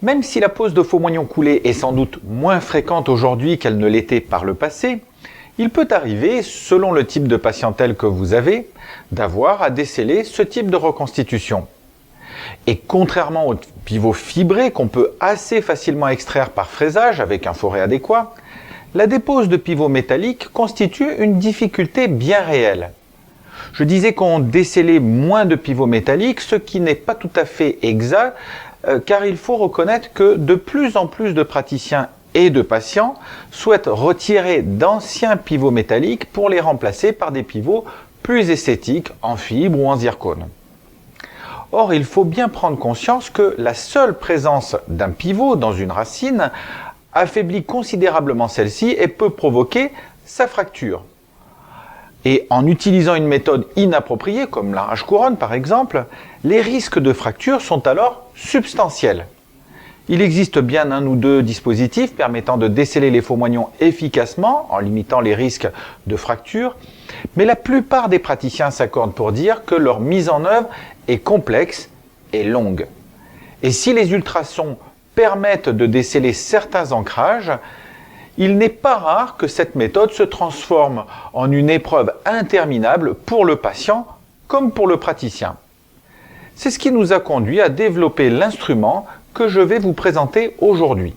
Même si la pose de faux moignons coulés est sans doute moins fréquente aujourd'hui qu'elle ne l'était par le passé, il peut arriver, selon le type de patientèle que vous avez, d'avoir à déceler ce type de reconstitution. Et contrairement aux pivots fibrés qu'on peut assez facilement extraire par fraisage avec un forêt adéquat, la dépose de pivots métalliques constitue une difficulté bien réelle. Je disais qu'on décelait moins de pivots métalliques, ce qui n'est pas tout à fait exact, car il faut reconnaître que de plus en plus de praticiens et de patients souhaitent retirer d'anciens pivots métalliques pour les remplacer par des pivots plus esthétiques en fibre ou en zircone. Or, il faut bien prendre conscience que la seule présence d'un pivot dans une racine affaiblit considérablement celle-ci et peut provoquer sa fracture. Et en utilisant une méthode inappropriée, comme l'arrache-couronne par exemple, les risques de fracture sont alors substantiels. Il existe bien un ou deux dispositifs permettant de déceler les faux moignons efficacement en limitant les risques de fracture, mais la plupart des praticiens s'accordent pour dire que leur mise en œuvre est complexe et longue. Et si les ultrasons permettent de déceler certains ancrages, il n'est pas rare que cette méthode se transforme en une épreuve interminable pour le patient comme pour le praticien. C'est ce qui nous a conduit à développer l'instrument que je vais vous présenter aujourd'hui.